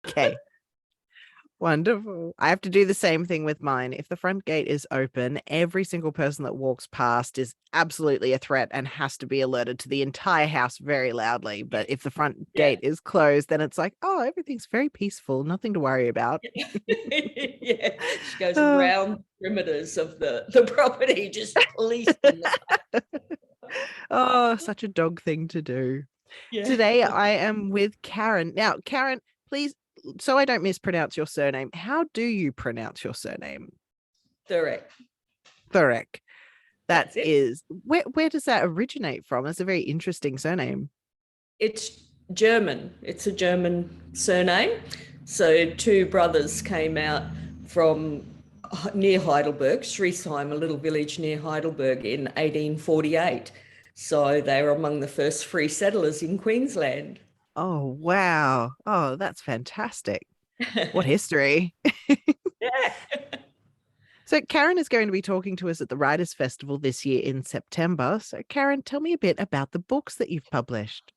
Okay. Wonderful. I have to do the same thing with mine. If the front gate is open, every single person that walks past is absolutely a threat and has to be alerted to the entire house very loudly. But if the front Yeah. gate is closed, then it's like, oh, everything's very peaceful, nothing to worry about. Yeah, she goes Oh, around the perimeters of the property, just policing the oh, such a dog thing to do. yeah. Today I am with Karen. Now, Karen, please, so I don't mispronounce your surname, how do you pronounce your surname? Correct. Thurek. That That's it. is, where does that originate from? It's a very interesting surname. It's German. It's a German surname. So two brothers came out from near Heidelberg, Schriesheim, a little village near Heidelberg in 1848. So they were among the first free settlers in Queensland. Oh, wow. Oh, that's fantastic. What Yeah. history. So, Karen is going to be talking to us at the Writers' Festival this year in September. So, Karen, tell me a bit about the books that you've published.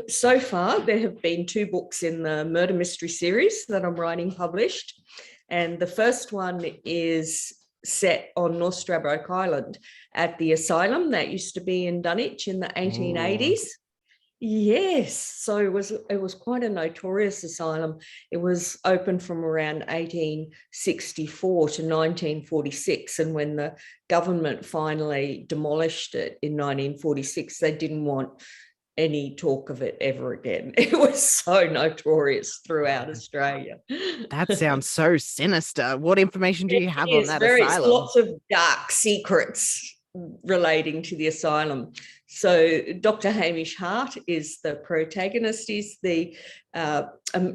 So far, there have been two books in the murder mystery series that I'm writing published. And the first one is set on North Stradbroke Island at the asylum that used to be in Dunwich in the Oh, 1880s. Yes, so it was quite a notorious asylum. It was open from around 1864 to 1946, and when the government finally demolished it in 1946, they didn't want any talk of it ever again. It was so notorious throughout Australia. that sounds so sinister. What information do It you have on is that very, it's asylum? lots of dark secrets relating to the asylum. So Dr. Hamish Hart is the protagonist. He's the a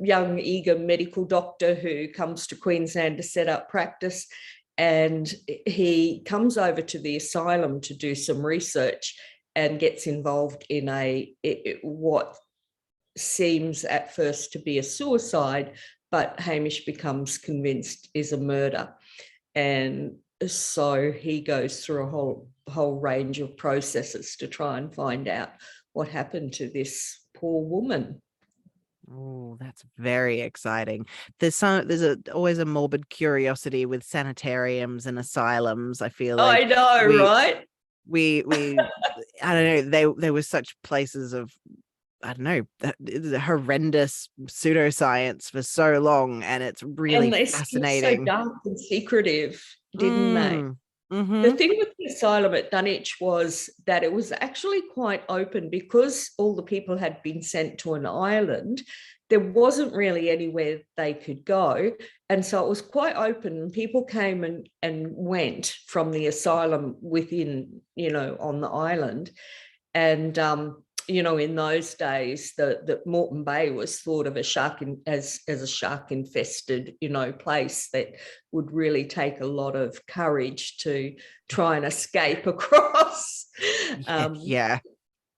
young, eager medical doctor who comes to Queensland to set up practice. And he comes over to the asylum to do some research and gets involved in what seems at first to be a suicide, but Hamish becomes convinced is a murder. And so he goes through a whole range of processes to try and find out what happened to this poor woman. Oh, that's very exciting. There's always a morbid curiosity with sanitariums and asylums. I feel I like know, we right? we I don't know, they were such places of, I don't know, horrendous pseudoscience for so long, and it's really And they seemed so fascinating. dark and secretive, didn't they? Mm. The Mm-hmm. thing with the asylum at Dunwich was that it was actually quite open because all the people had been sent to an island. There wasn't really anywhere they could go. And so it was quite open. People came and went from the asylum within, on the island. And in those days, the Moreton Bay was thought of as a shark infested, place that would really take a lot of courage to try and escape across. Yeah, Um, yeah.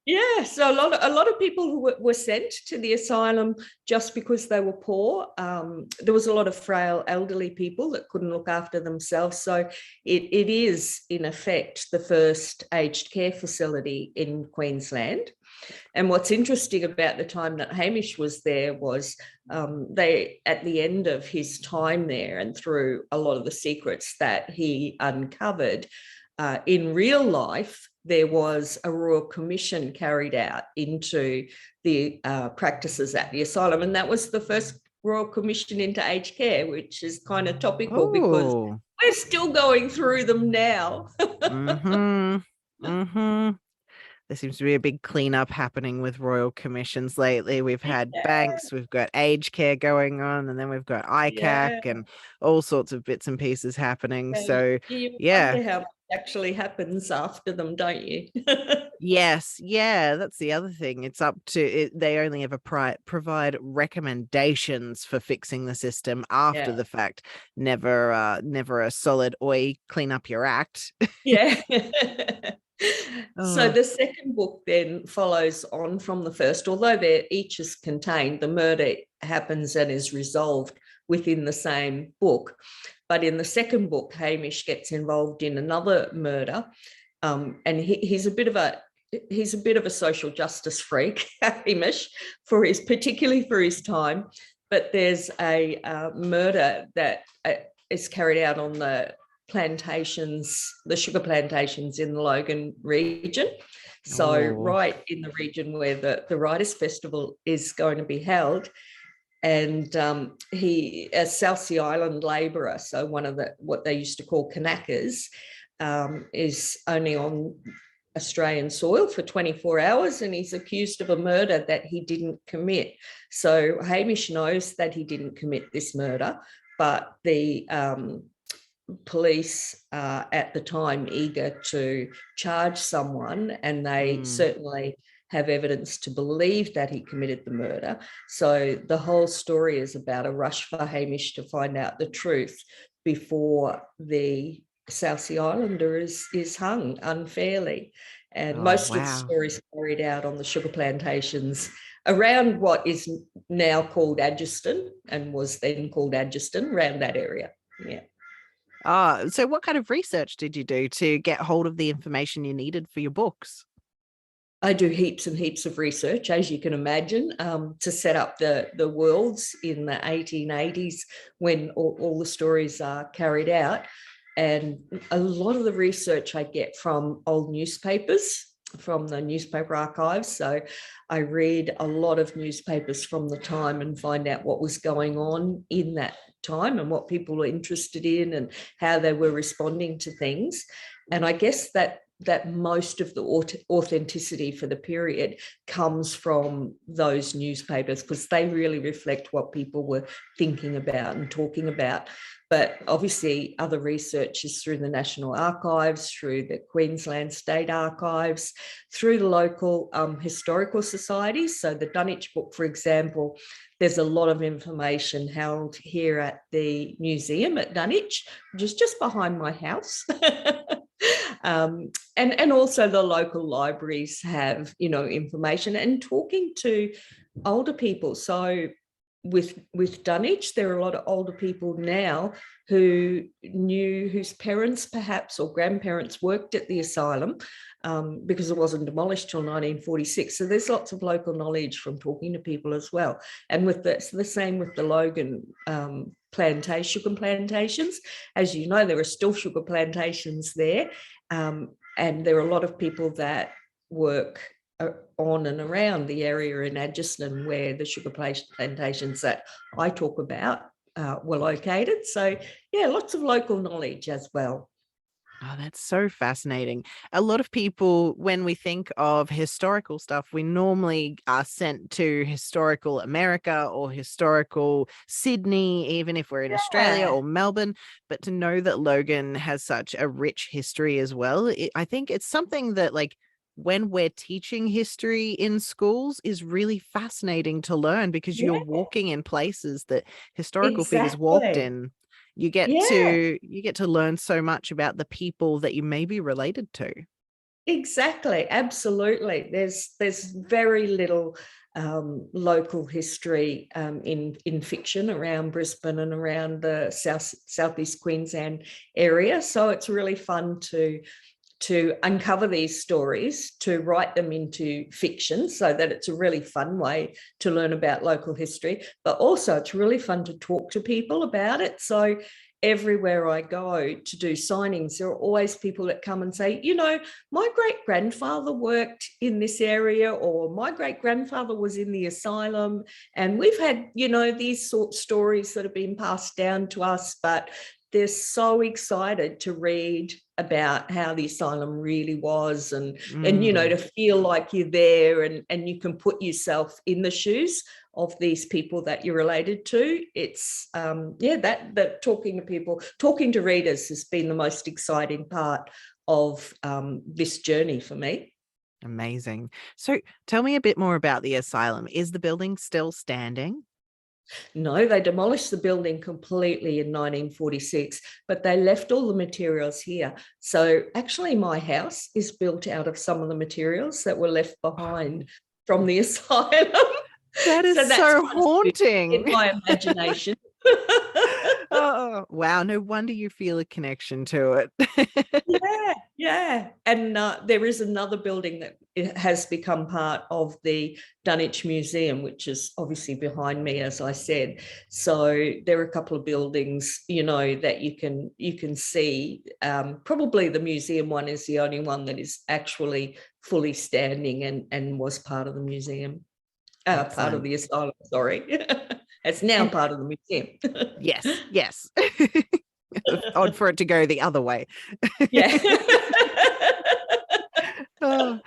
yeah, so a lot of people who were sent to the asylum just because they were poor. There was a lot of frail elderly people that couldn't look after themselves. So it is, in effect, the first aged care facility in Queensland. And what's interesting about the time that Hamish was there was they, at the end of his time there and through a lot of the secrets that he uncovered, in real life, there was a royal commission carried out into the practices at the asylum. And that was the first royal commission into aged care, which is kind of topical because Oh. we're still going through them now. Mm-hmm. Mm-hmm. There seems to be a big cleanup happening with royal commissions lately. We've had banks, we've got aged care going on, and then we've got Yeah. ICAC and all sorts of bits and pieces happening. And So, you yeah, wonder how much actually happens after them, don't you? yes, yeah, that's the other thing. It's up to it. They only ever provide recommendations for fixing the system after Yeah. the fact. Never a solid oi clean up your act. Yeah. So Oh, the second book then follows on from the first, although they're each is contained, the murder happens and is resolved within the same book. But in the second book, Hamish gets involved in another murder. And he's a bit of a he's a bit of a social justice freak, Hamish, particularly for his time. But there's a murder that is carried out on the sugar plantations in the Logan region. So right in the region where the Writers' Festival is going to be held. And he, a South Sea Island labourer, so one of what they used to call Kanakas, is only on Australian soil for 24 hours, and he's accused of a murder that he didn't commit. So Hamish knows that he didn't commit this murder, but the police are at the time eager to charge someone, and they certainly have evidence to believe that he committed the murder. So the whole story is about a rush for Hamish to find out the truth before the South Sea Islander is hung unfairly. And most of the stories carried out on the sugar plantations around what is now called Adgeston and was then called Adgeston, around that area. Yeah. So what kind of research did you do to get hold of the information you needed for your books? I do heaps and heaps of research, as you can imagine, to set up the worlds in the 1880s when all the stories are carried out. And a lot of the research I get from old newspapers, from the newspaper archives. So I read a lot of newspapers from the time and find out what was going on in that time and what people were interested in and how they were responding to things. And I guess that most of the authenticity for the period comes from those newspapers, because they really reflect what people were thinking about and talking about. But obviously other research is through the National Archives, through the Queensland State Archives, through the local historical societies. So the Dunwich book, for example, there's a lot of information held here at the museum at Dunwich, which is just behind my house. And also the local libraries have, information, and talking to older people. So with Dunwich, there are a lot of older people now whose parents perhaps or grandparents worked at the asylum because it wasn't demolished till 1946. So there's lots of local knowledge from talking to people as well. And the same with the Logan sugar plantations. As you know, there are still sugar plantations there. And there are a lot of people that work on and around the area in Adgeston where the sugar plantations that I talk about were located. So, yeah, lots of local knowledge as well. Oh, that's so fascinating. A lot of people, when we think of historical stuff, we normally are sent to historical America or historical Sydney, even if we're in Australia or Melbourne. But to know that Logan has such a rich history as well, I think it's something that, like, when we're teaching history in schools is really fascinating to learn, because you're walking in places that historical figures walked in. You get to learn so much about the people that you may be related to. Exactly, absolutely. There's very little local history in fiction around Brisbane and around the southeast Queensland area. So it's really fun to uncover these stories, to write them into fiction, so that it's a really fun way to learn about local history, but also it's really fun to talk to people about it. So everywhere I go to do signings, there are always people that come and say, my great-grandfather worked in this area, or my great-grandfather was in the asylum, and we've had, these sort of stories that have been passed down to us, but they're so excited to read about how the asylum really was, and to feel like you're there and you can put yourself in the shoes of these people that you're related to. It's that talking to people, talking to readers has been the most exciting part of this journey for me. Amazing. So tell me a bit more about the asylum. Is the building still standing? No, they demolished the building completely in 1946, but they left all the materials here. So actually my house is built out of some of the materials that were left behind from the asylum. That is so haunting. In my imagination. Oh, wow. No wonder you feel a connection to it. Yeah. And there is another building that it has become part of the Dunwich Museum, which is obviously behind me, as I said. So there are a couple of buildings, that you can see. Probably the museum one is the only one that is actually fully standing and was part of the museum, part of the asylum, sorry. It's now part of the museum. Yes. Odd for it to go the other way. Yeah. Oh,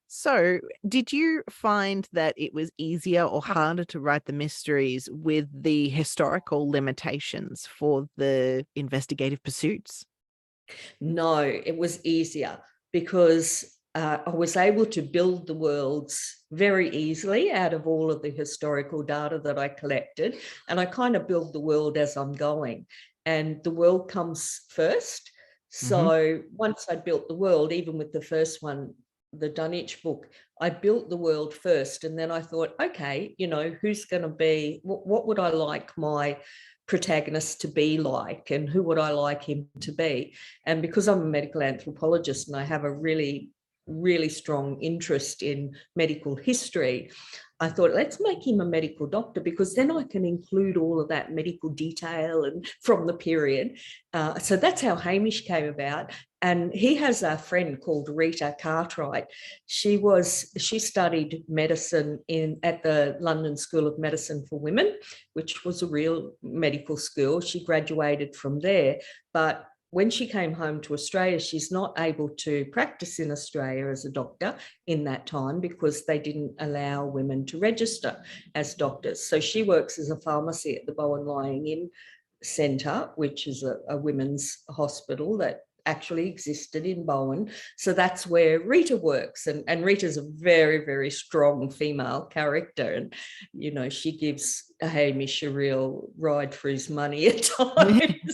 so did you find that it was easier or harder to write the mysteries with the historical limitations for the investigative pursuits? No, it was easier because I was able to build the worlds very easily out of all of the historical data that I collected. And I kind of build the world as I'm going. And the world comes first. So once I built the world, even with the first one, the Dunwich book, I built the world first. And then I thought, okay, who's going to be, what would I like my protagonist to be like, and who would I like him to be? And because I'm a medical anthropologist and I have a really, really strong interest in medical history, I thought, let's make him a medical doctor, because then I can include all of that medical detail and from the period. So that's how Hamish came about. And he has a friend called Rita Cartwright. She studied medicine at the London School of Medicine for Women, which was a real medical school. She graduated from there, but when she came home to Australia, she's not able to practice in Australia as a doctor in that time because they didn't allow women to register as doctors. So she works as a pharmacy at the Bowen Lying In Centre, which is a women's hospital that actually existed in Bowen. So that's where Rita works. And Rita's a very, very strong female character. And, she gives Hamish a real ride for his money at times.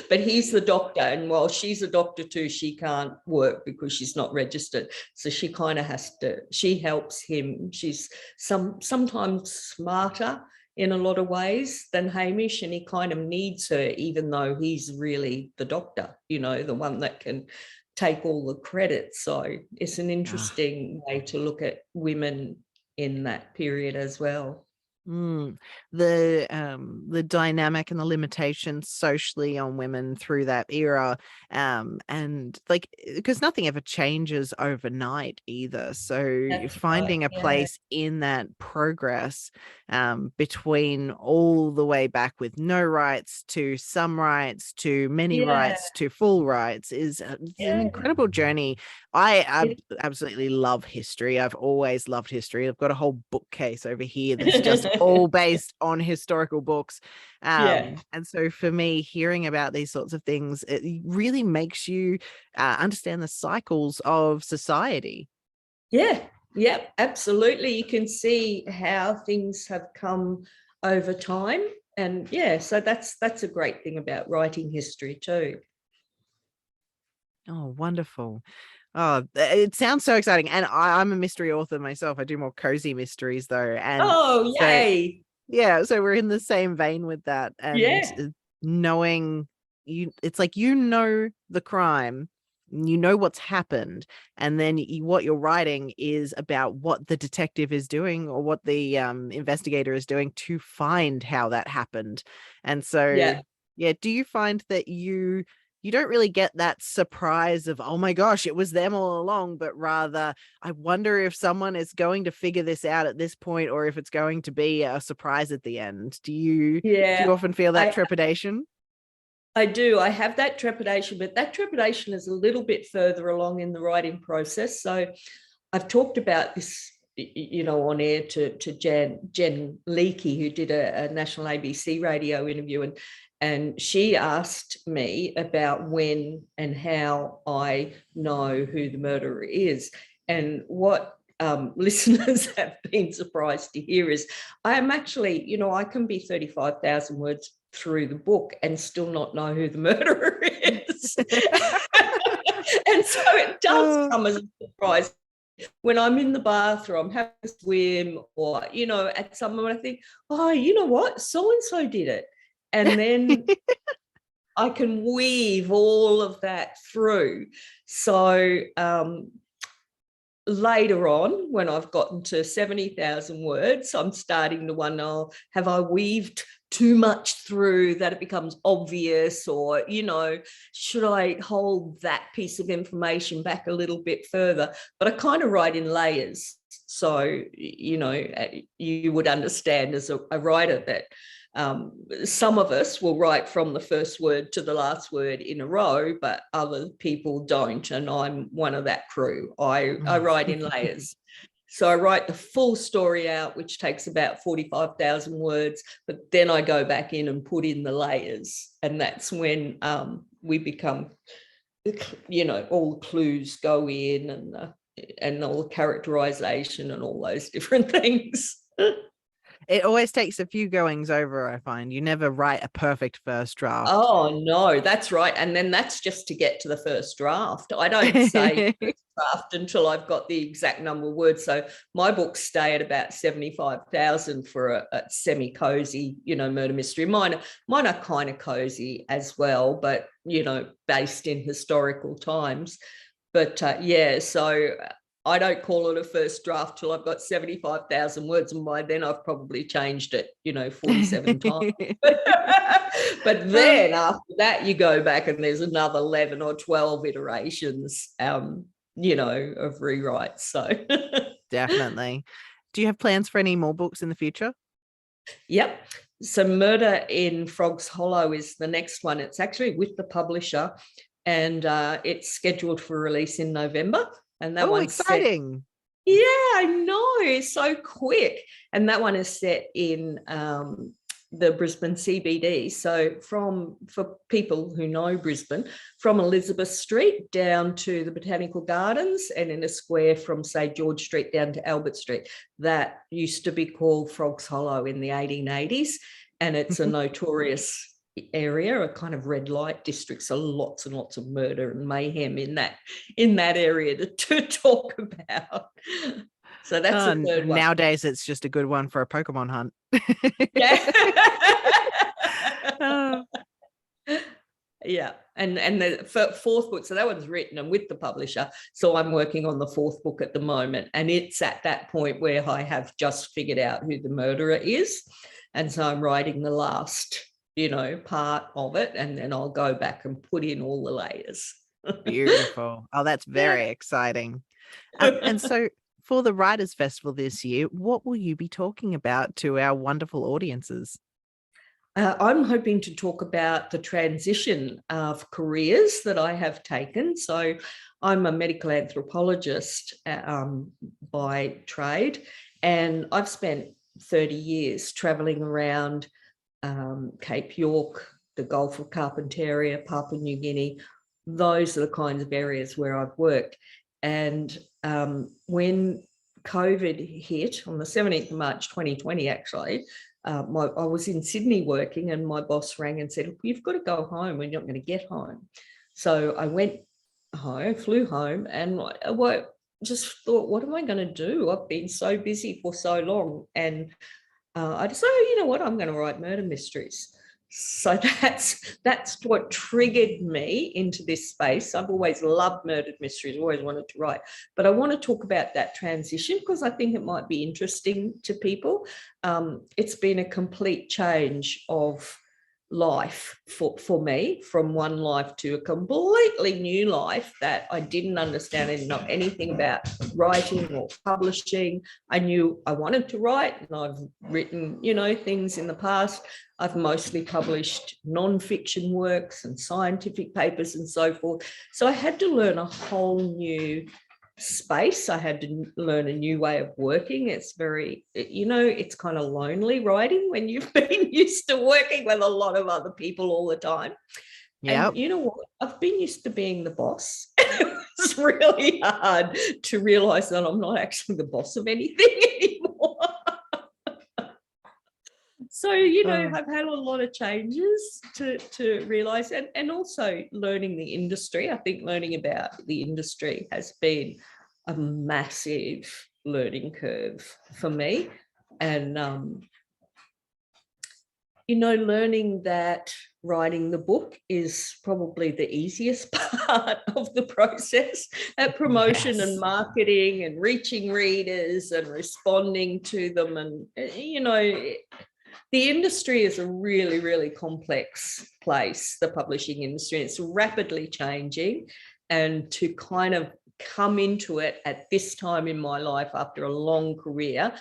But he's the doctor, and while she's a doctor too, she can't work because she's not registered. So she kind of she helps him. She's sometimes smarter in a lot of ways than Hamish, and he kind of needs her, even though he's really the doctor, the one that can take all the credit. So it's an interesting way to look at women in that period as well. The dynamic and the limitations socially on women through that era, and like, because nothing ever changes overnight either, so That's finding right, a yeah. place in that progress, between all the way back with no rights to some rights to many rights to full rights is it's an incredible journey. I absolutely love history. I've always loved history. I've got a whole bookcase over here that's just all based on historical books. And so for me, hearing about these sorts of things, it really makes you understand the cycles of society. Yep, absolutely. You can see how things have come over time. And so that's a great thing about writing history too. Oh, wonderful. Oh, it sounds so exciting. And I'm a mystery author myself. I do more cozy mysteries though. And Oh, so, yay. yeah, so we're in the same vein with that. And knowing it's like, the crime, you know what's happened, and then what you're writing is about what the detective is doing or what the investigator is doing to find how that happened. And so, do you find that you don't really get that surprise of, oh my gosh, it was them all along, but rather, I wonder if someone is going to figure this out at this point, or if it's going to be a surprise at the end? Do you often feel that trepidation? I do. I have that trepidation, but that trepidation is a little bit further along in the writing process. So I've talked about this, on air to Jen Leakey, who did a national ABC radio interview, and she asked me about when and how I know who the murderer is. And what listeners have been surprised to hear is I am actually, I can be 35,000 words through the book and still not know who the murderer is. And so it does come as a surprise when I'm in the bathroom, have a swim, or, at some moment I think, oh, you know what? So-and-so did it. And then I can weave all of that through. So later on, when I've gotten to 70,000 words, I'm starting to wonder, have I weaved too much through that it becomes obvious, or, should I hold that piece of information back a little bit further? But I kind of write in layers. So, you would understand as a writer that some of us will write from the first word to the last word in a row, but other people don't. And I'm one of that crew. I write in layers. So I write the full story out, which takes about 45,000 words, but then I go back in and put in the layers. And that's when we become, all the clues go in, and all the characterization and all those different things. It always takes a few goings over, I find. You never write a perfect first draft. Oh, no, that's right. And then that's just to get to the first draft. I don't say first draft until I've got the exact number of words. So my books stay at about 75,000 for a semi-cozy, murder mystery. Mine are kind of cozy as well, but, based in historical times. But so I don't call it a first draft till I've got 75,000 words, and by then I've probably changed it, 47 times. But then after that, you go back and there's another 11 or 12 iterations, of rewrites. So Definitely. Do you have plans for any more books in the future? Yep. So Murder in Frogs Hollow is the next one. It's actually with the publisher, and it's scheduled for release in November. And that one's exciting. Yeah, I know. It's so quick. And that one is set in the Brisbane CBD. So for people who know Brisbane, from Elizabeth Street down to the Botanical Gardens, and in a square from, say, George Street down to Albert Street. That used to be called Frogs Hollow in the 1880s. And it's a notorious area, a kind of red light district, so lots and lots of murder and mayhem in that area to talk about. So that's the third one. Nowadays it's just a good one for a Pokemon hunt. Yeah. Yeah. And the fourth book, so that one's written and with the publisher, so I'm working on the fourth book at the moment, and it's at that point where I have just figured out who the murderer is, and so I'm writing the last part of it, and then I'll go back and put in all the layers. Beautiful. Oh, that's very exciting. And so for the Writers' Festival this year, what will you be talking about to our wonderful audiences? I'm hoping to talk about the transition of careers that I have taken. So I'm a medical anthropologist by trade, and I've spent 30 years traveling around Cape York, the Gulf of Carpentaria, Papua New Guinea. Those are the kinds of areas where I've worked. And when COVID hit on the 17th of March 2020, actually, I was in Sydney working, and my boss rang and said, "You've got to go home, and you're not going to get home." So I went home, flew home, and I just thought, what am I going to do? I've been so busy for so long. And I decided, you know what, I'm going to write murder mysteries. So that's what triggered me into this space. I've always loved murdered mysteries, always wanted to write, but I want to talk about that transition because I think it might be interesting to people. It's been a complete change of life for me, from one life to a completely new life that I didn't understand. I didn't know anything about writing or publishing. I knew I wanted to write, and I've written, things in the past. I've mostly published non-fiction works and scientific papers and so forth. So I had to learn a whole new space. I had to learn a new way of working. It's very, it's kind of lonely writing when you've been used to working with a lot of other people all the time. Yeah. And you know what? I've been used to being the boss. It's really hard to realize that I'm not actually the boss of anything anymore. So, I've had a lot of changes to realize, and also learning the industry. I think learning about the industry has been a massive learning curve for me. And, learning that writing the book is probably the easiest part of the process, at promotion and marketing and reaching readers and responding to them. And, the industry is a really, really complex place, the publishing industry. It's rapidly changing, and to kind of come into it at this time in my life after a long career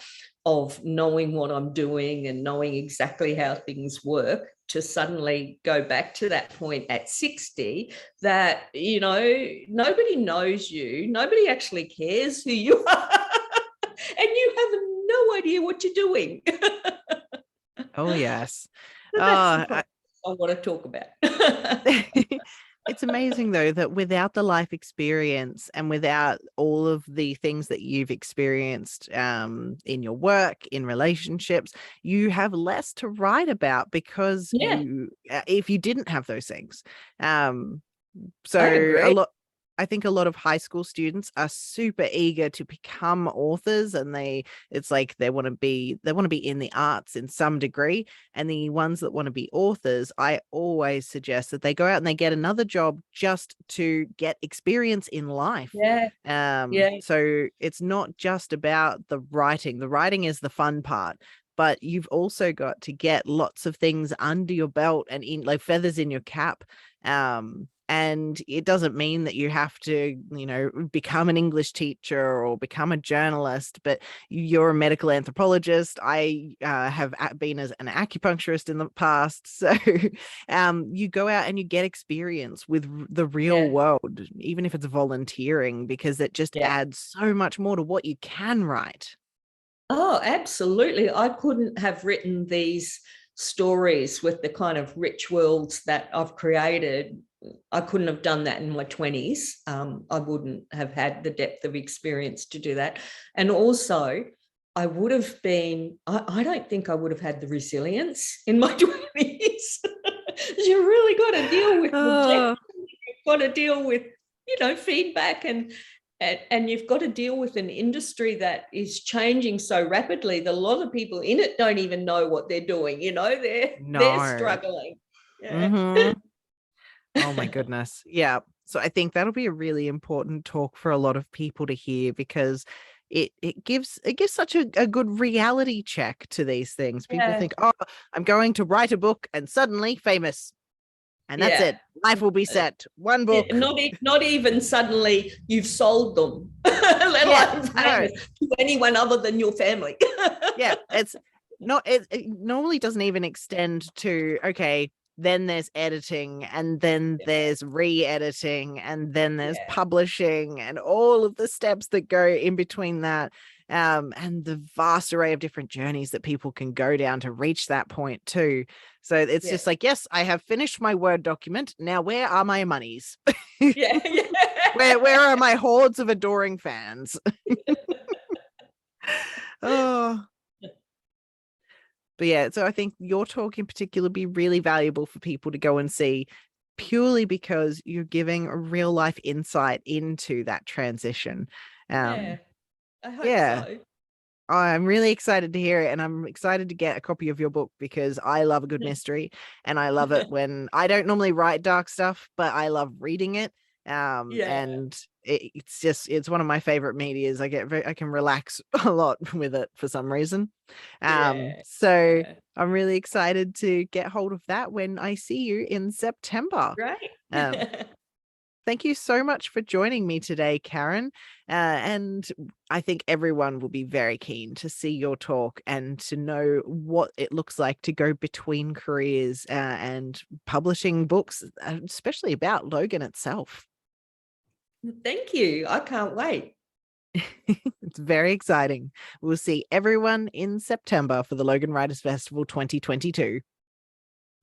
of knowing what I'm doing and knowing exactly how things work, to suddenly go back to that point at 60 that, nobody knows you, nobody actually cares who you are, and you have no idea what you're doing. Oh, yes. So that's the I want to talk about. It's amazing, though, that without the life experience and without all of the things that you've experienced in your work, in relationships, you have less to write about, because if you didn't have those things. So I think a lot of high school students are super eager to become authors, and it's like they want to be in the arts in some degree. And the ones that want to be authors, I always suggest that they go out and they get another job just to get experience in life. So it's not just about the writing. The writing is the fun part, but you've also got to get lots of things under your belt and in like feathers in your cap. And it doesn't mean that you have to, become an English teacher or become a journalist, but you're a medical anthropologist. I have been as an acupuncturist in the past. So you go out and you get experience with the real world, even if it's volunteering, because it just adds so much more to what you can write. Oh, absolutely. I couldn't have written these stories with the kind of rich worlds that I've created. I couldn't have done that in my 20s. I wouldn't have had the depth of experience to do that. And also, I would have been, I don't think I would have had the resilience in my 20s. You really got to deal with rejection. You've got to deal with, feedback, and you've got to deal with an industry that is changing so rapidly that a lot of people in it don't even know what they're doing. They're struggling. Oh my goodness. Yeah. So I think that'll be a really important talk for a lot of people to hear, because it gives such a good reality check to these things. People think, oh, I'm going to write a book and suddenly famous. And that's it. Life will be set. One book. Not even suddenly you've sold them, let alone famous to anyone other than your family. It's not. It normally doesn't even extend to, okay, then there's editing, and then there's re-editing, and then there's publishing, and all of the steps that go in between that. And the vast array of different journeys that people can go down to reach that point too. So it's just like, yes, I have finished my Word document. Now, where are my monies? Where are my hordes of adoring fans? Oh. But yeah, so I think your talk in particular would be really valuable for people to go and see, purely because you're giving a real life insight into that transition. I hope so. I'm really excited to hear it, and I'm excited to get a copy of your book, because I love a good mystery, and I love it when I don't normally write dark stuff, but I love reading it. And it's one of my favorite medias. I can relax a lot with it for some reason. So I'm really excited to get hold of that when I see you in September. Right. Thank you so much for joining me today, Karen. And I think everyone will be very keen to see your talk and to know what it looks like to go between careers and publishing books, especially about Logan itself. Thank you. I can't wait. It's very exciting. We'll see everyone in September for the Logan Writers Festival 2022.